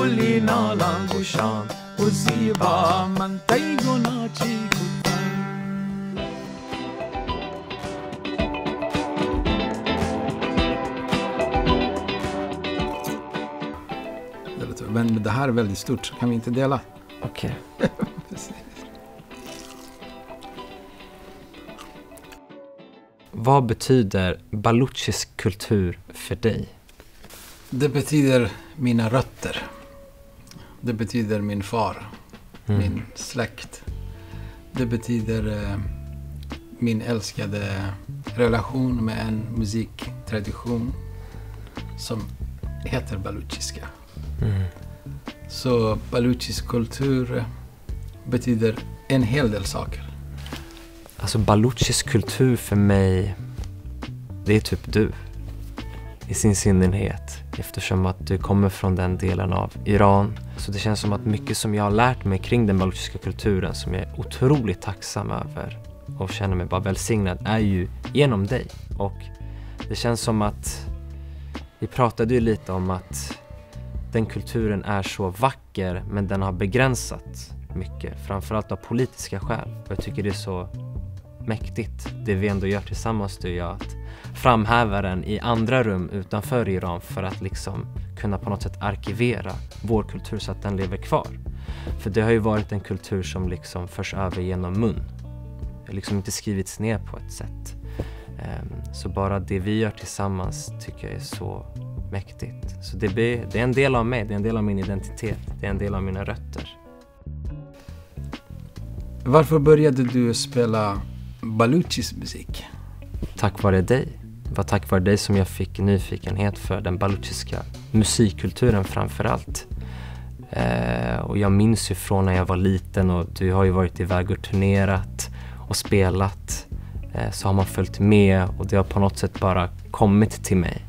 kuli nala gushan uziba mantai gunachi kutan. Men det här är väldigt stort, kan vi inte dela? Okej. Vad betyder baluchisk kultur för dig? Det betyder mina rötter. Det betyder min far, min släkt. Det betyder min älskade relation med en musiktradition som heter baluchiska. Så baluchisk kultur betyder en hel del saker. Alltså baluchisk kultur för mig, det är typ du i sin sinnighet, eftersom att du kommer från den delen av Iran. Så det känns som att mycket som jag har lärt mig kring den baluchiska kulturen, som jag är otroligt tacksam över och känner mig bara välsignad, är ju genom dig. Och det känns som att vi pratade ju lite om att den kulturen är så vacker, men den har begränsat mycket, framförallt av politiska skäl. Och jag tycker det är så mäktigt, det vi ändå gör tillsammans, du och jag, att framhäva den i andra rum utanför Iran för att liksom kunna på något sätt arkivera vår kultur så att den lever kvar. För det har ju varit en kultur som liksom förs över genom mun. Det har liksom inte skrivits ner på ett sätt. Så bara det vi gör tillsammans tycker jag är så mäktigt. Så det är en del av mig, det är en del av min identitet, det är en del av mina rötter. Varför började du spela baluchisk musik? Tack vare dig. Det var tack vare dig som jag fick nyfikenhet för den baluchiska musikkulturen framförallt. Och jag minns ju från när jag var liten, och du har ju varit iväg och turnerat och spelat, så har man följt med och det har på något sätt bara kommit till mig.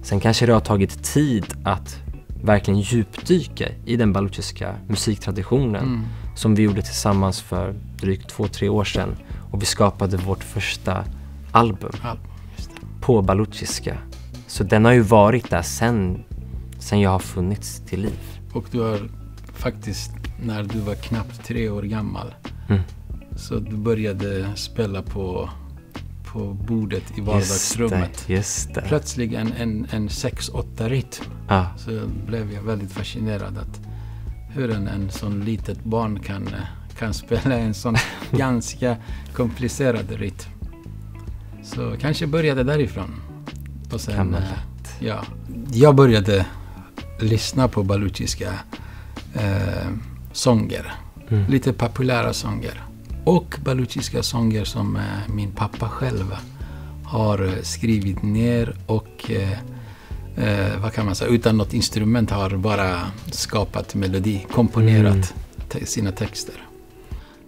Sen kanske det har tagit tid att verkligen djupdyka i den baluchiska musiktraditionen som vi gjorde tillsammans för drygt 2-3 år sedan. Och vi skapade vårt första album på baluchiska. Så den har ju varit där sen jag har funnits till liv. Och du har faktiskt, när du var knappt 3 år gammal, så du började spela på bordet i vardagsrummet. Just det. Plötsligt en 6-8 rytm. Så blev jag väldigt fascinerad att hur en sån litet barn kan spela en sån ganska komplicerad rytm. Så kanske började därifrån. Och sen, jag började lyssna på baluchiska sånger. Lite populära sånger. Och baluchiska sånger som min pappa själv har skrivit ner och vad kan man säga, utan något instrument har bara skapat melodi, komponerat sina texter.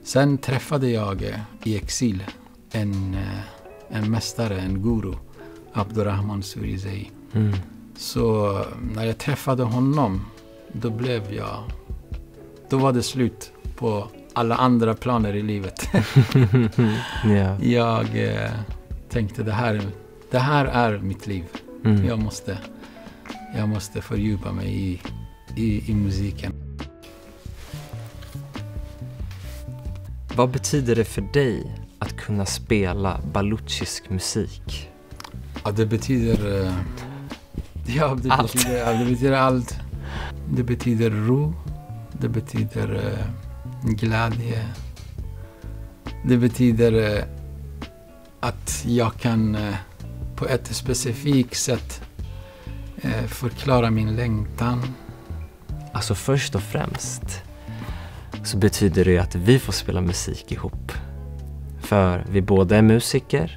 Sen träffade jag i exil en mästare, en guru, Abdurrahman Surizei. Så när jag träffade honom, då var det slut på alla andra planer i livet. Jag tänkte det här är mitt liv. Jag måste fördjupa mig i musiken. Vad betyder det för dig att kunna spela baluchisk musik? Det betyder allt. Det betyder allt. Det betyder ro. Det betyder glädje. Det betyder att jag kan på ett specifikt sätt förklara min längtan. Alltså först och främst så betyder det att vi får spela musik ihop. För vi båda är musiker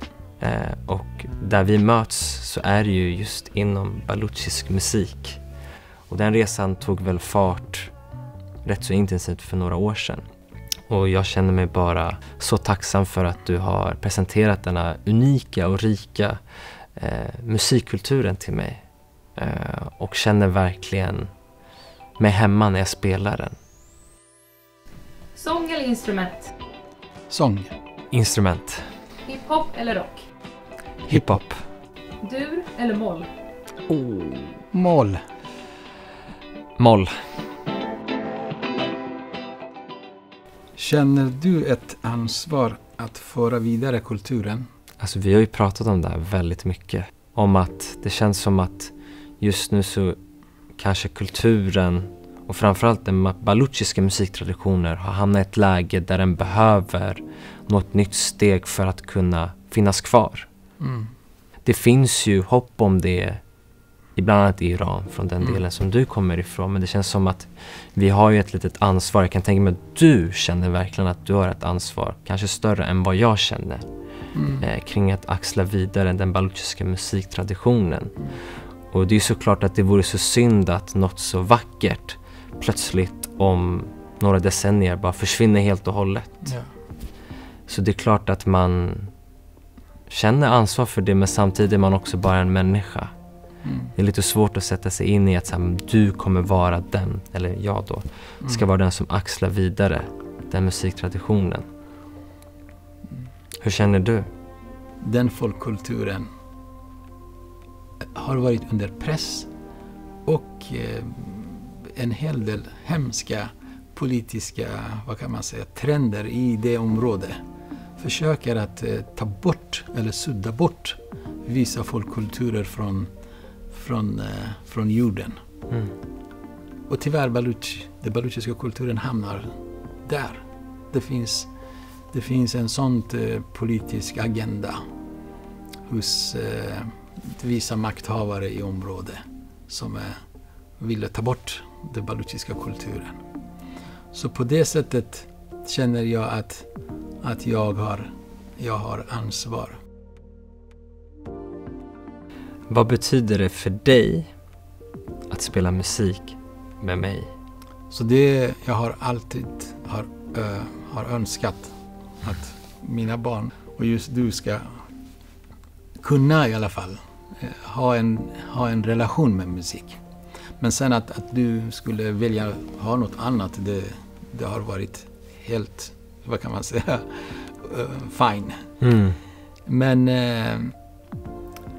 och där vi möts så är det ju just inom baluchisk musik. Och den resan tog väl fart rätt så intensivt för några år sedan. Och jag känner mig bara så tacksam för att du har presenterat denna unika och rika musikkulturen till mig. Och känner verkligen mig hemma när jag spelar den. Sång eller instrument? Sång. Instrument. Hiphop eller rock? Hiphop. Dur eller moll? Moll. Moll. Känner du ett ansvar att föra vidare kulturen? Alltså vi har ju pratat om det här väldigt mycket. Om att det känns som att just nu så kanske kulturen och framförallt den baluchiska musiktraditioner har hamnat i ett läge där den behöver något nytt steg för att kunna finnas kvar. Mm. Det finns ju hopp om det bland annat i Iran från den delen som du kommer ifrån, men det känns som att vi har ju ett litet ansvar. Jag kan tänka mig att du känner verkligen att du har ett ansvar, kanske större än vad jag känner, kring att axla vidare den baluchiska musiktraditionen. Och det är såklart att det vore så synd att något så vackert plötsligt om några decennier bara försvinner helt och hållet. Ja. Så det är klart att man känner ansvar för det, men samtidigt är man också bara en människa. Det är lite svårt att sätta sig in i att du kommer vara den, eller jag då, ska vara den som axlar vidare den musiktraditionen. Hur känner du? Den folkkulturen har varit under press och en hel del hemska politiska, vad kan man säga, trender i det området försöker att ta bort eller sudda bort vissa folkkulturer från jorden. Och tyvärr den baluchiska kulturen hamnar där. Det finns en sån politisk agenda hos vissa makthavare i området som vill ta bort den baluchiska kulturen. Så på det sättet känner jag att jag har ansvar. Vad betyder det för dig att spela musik med mig? Så det jag har alltid har önskat att mina barn och just du ska kunna i alla fall ha en relation med musik. Men sen att du skulle vilja ha något annat, det har varit helt, vad kan man säga, fine. Men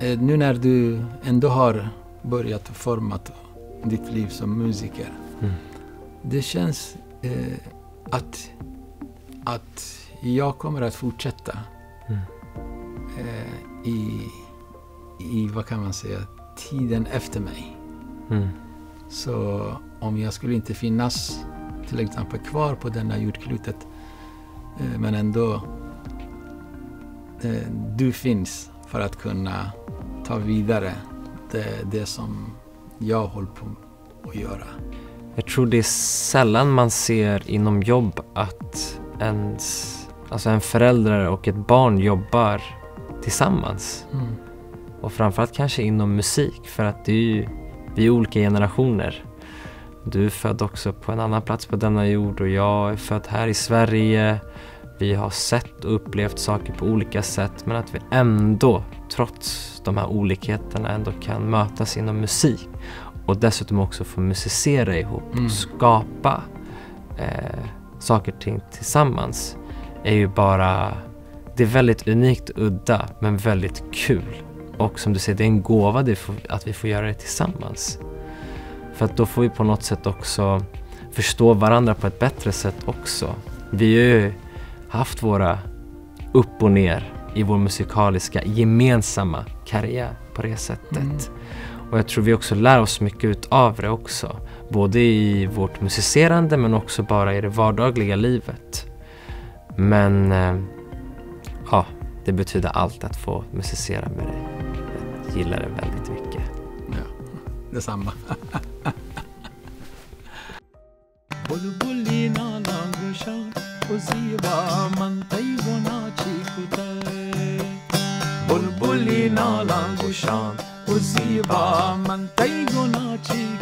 nu när du ändå har börjat forma ditt liv som musiker, det känns att jag kommer att fortsätta i vad kan man säga, tiden efter mig. Så om jag skulle inte finnas till exempel kvar på denna jordklotet, men ändå du finns för att kunna ta vidare det som jag håller på att göra. Jag tror det är sällan man ser inom jobb att en förälder och ett barn jobbar tillsammans. Och framförallt kanske inom musik, för att vi är olika generationer. Du är född också på en annan plats på denna jord och jag är född här i Sverige. Vi har sett och upplevt saker på olika sätt, men att vi ändå, trots de här olikheterna, ändå kan mötas inom musik. Och dessutom också få musicera ihop och skapa saker och ting tillsammans. Är ju bara, det är väldigt unikt och udda, men väldigt kul. Och som du säger, det är en gåva att vi får göra det tillsammans. För att då får vi på något sätt också förstå varandra på ett bättre sätt också. Vi har ju haft våra upp och ner i vår musikaliska gemensamma karriär på det sättet. Och jag tror vi också lär oss mycket av det också. Både i vårt musicerande men också bara i det vardagliga livet. Men ja, det betyder allt att få musicera med dig. Jag gillar det väldigt mycket. Ja, detsamma. बुलबुली नाला गुशान उसीबा मन तई गुना ची